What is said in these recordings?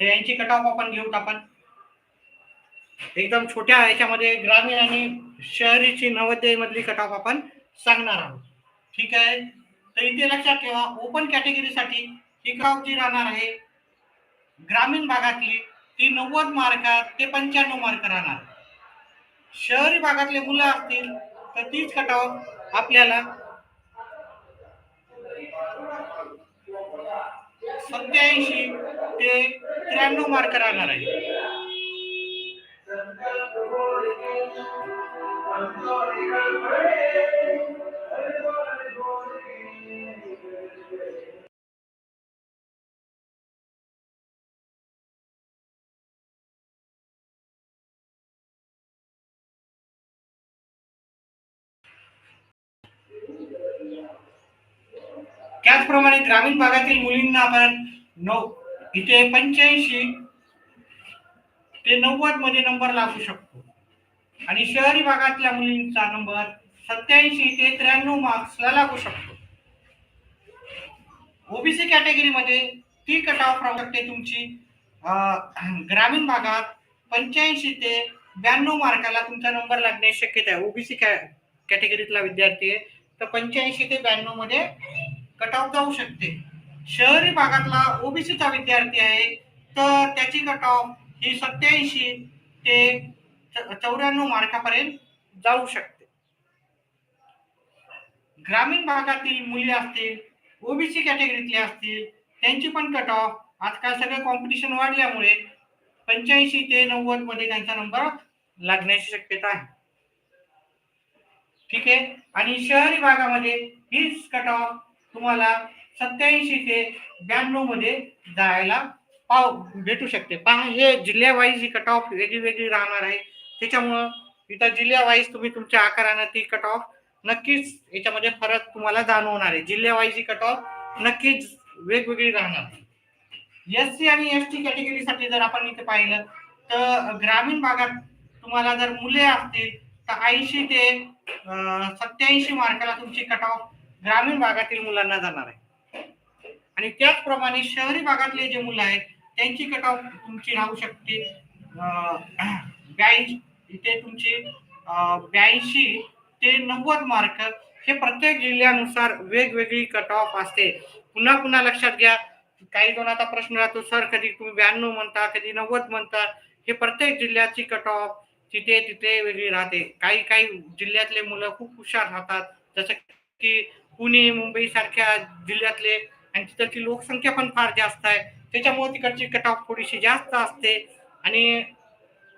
तर यांची cut off आपण घेऊत. आपण एकदम छोट्या ह्याच्यामध्ये ग्रामीण आणि शहरीची नवोदय मधली कट ऑफ आपण सांगणार आहोत. ठीक आहे. तर इथे लक्षात ठेवा, ओपन कॅटेगरीसाठी ही कट ऑफ जी राहणार आहे ग्रामीण भागातली ती 90 मार्क ते 95 मार्क राहणार. शहरी भागातले मुलं असतील तर तीच कट ऑफ आपल्याला 87 ते 93 मार्क राहणार आहे. त्याचप्रमाणे ग्रामीण भागातील मुलींना आपण इथे 85 ते 90 मध्ये नंबर लागू शकतो आणि शहरी भागातल्या मुलींचा नंबर 87 ते 93 मार्क्सला लागू शकतो. ओबीसी कॅटेगरीमध्ये ती कट ऑफ राहू शकते तुमची ग्रामीण भागात 85 ते 92 मार्काला तुमचा नंबर लागण्याची शक्यता आहे. ओबीसी कॅटेगरीतला विद्यार्थी आहे तर 85 ते 92 मध्ये कट ऑफ जाऊ शकते. शहरी भागातला ओबीसीचा विद्यार्थी आहे तर त्याची कट ऑफ ही 87 ते 94 मार्कापर्यंत जाऊ शकते. ग्रामीण भागातील मुली असतील, ओबीसी कॅटेगरीतले असतील, त्यांची पण कट ऑफ आजकाल सगळं कॉम्पिटिशन वाढल्यामुळे 85 ते 90 मध्ये त्यांचा नंबर लागण्याची शक्यता आहे. ठीक आहे. आणि शहरी भागामध्ये हीच कट ऑफ तुम्हाला 87 ते 92 मध्ये जायला भेटू शकते. पहा, हे जिल्ह्या वाईज ही कट ऑफ वेगळी वेगळी राहणार आहे. त्याच्यामुळं इथं जिल्ह्या वाईज तुम्ही तुमच्या आकारानं ती कट ऑफ नक्कीच याच्यामध्ये फरक तुम्हाला जाणवणार आहे. जिल्ह्या वाईज ही कट ऑफ नक्कीच वेगवेगळी राहणार. एससी आणि एसटी कॅटेगरीसाठी जर आपण इथे पाहिलं तर ग्रामीण भागात तुम्हाला जर मुले असतील तर 80 ते 87 मार्काला तुमची कट ऑफ ग्रामीण भागातील मुलांना जाणार आहे. आणि त्याचप्रमाणे शहरी भागातले जे मुलं आहेत त्यांची कट ऑफ तुमची राहू शकते 82 इथे तुमची 82 ते 90 मार्क. हे प्रत्येक जिल्ह्यानुसार वेगवेगळी कट ऑफ असते. पुन्हा लक्षात घ्या, काही जण आता प्रश्न राहतो, सर कधी तुम्ही 92 म्हणता, कधी 90 म्हणता. हे प्रत्येक जिल्ह्याची कट ऑफ तिथे तिथे वेगळी राहते. काही जिल्ह्यातले मुलं खूप हुशार राहतात, जसं की पुणे मुंबई सारख्या जिल्ह्यातले, आणि तिथलची लोकसंख्या पण फार जास्त आहे त्याच्यामुळे तिकडची कट ऑफ थोडीशी जास्त असते. आणि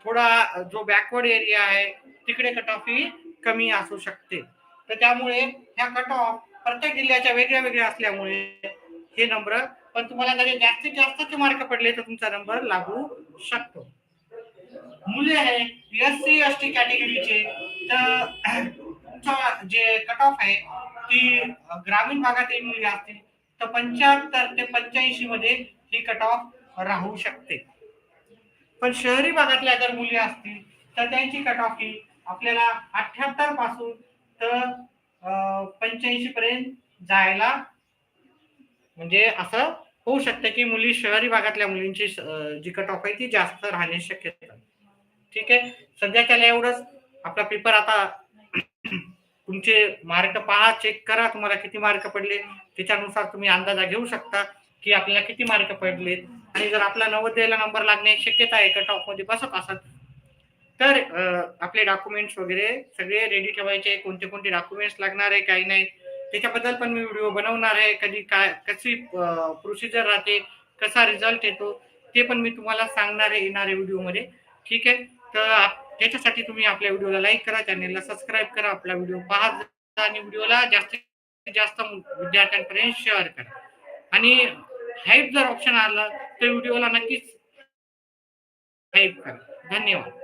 थोडा जो बॅकवर्ड एरिया आहे तिकडे कट ऑफ ही कमी असू शकते. तर त्यामुळे ह्या कट ऑफ प्रत्येक जिल्ह्याच्या वेगळ्या वेगळ्या असल्यामुळे हे नंबर, पण तुम्हाला जरी जास्तीत जास्तचे मार्क पडले तर तुमचा नंबर लागू शकतो. मुले आहे एससी एसटी कॅटेगरीचे तर तुमचं जे कट ऑफ आहे ती ग्रामीण भागातील मुली असतील तर 75 ते 85 मध्ये ही कट ऑफ राहू शकते. पण शहरी भागातल्या जर मुली असतील तर त्यांची कट ऑफ ही आपल्याला 78 पासून तर 85 पर्यंत जायला म्हणजे असं होऊ शकतं की मुली शहरी भागातल्या मुलींची जी कट ऑफ आहे ती जास्त राहण्याची शक्यता. ठीक आहे. सध्याच्याला एवढंच. आपला पेपर आता तुमचे मार्क पहा, चेक करा तुम्हाला किती मार्क पडले, त्याच्यानुसार तुम्ही अंदाजा घेऊ शकता की आपल्याला किती मार्क पडलेत. आणि जर आपला 90 नंबर लागण्याची शक्यता आहे कट ऑफ मध्ये बसत असत तर आपले डॉक्युमेंट्स वगैरे सगळे रेडी ठेवायचे. कोणते कोणते डॉक्युमेंट्स लागणार आहे काही नाही त्याच्याबद्दल पण मी व्हिडिओ बनवणार आहे. कधी काय कशी प्रोसिजर राहते, कसा रिझल्ट येतो ते पण मी तुम्हाला सांगणार आहे येणाऱ्या व्हिडिओमध्ये. ठीक आहे. तर त्याच्यासाठी तुम्ही आपल्या व्हिडिओला लाईक करा, चॅनेलला सबस्क्राईब करा, आपला व्हिडिओ पहा आणि व्हिडिओला जास्तीत जास्त विद्यार्थ्यांपर्यंत शेअर करा. आणि हाईप जर ऑप्शन आला तर व्हिडिओला नक्कीच हाईप करा. धन्यवाद.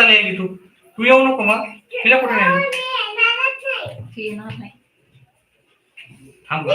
कशाला यायली तू तू येऊ नको मग तिला कुठे नाही थांब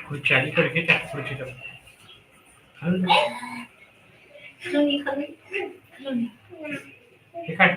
खुर्ची अलीकडे घे त्या खुर्चीच्या हे काय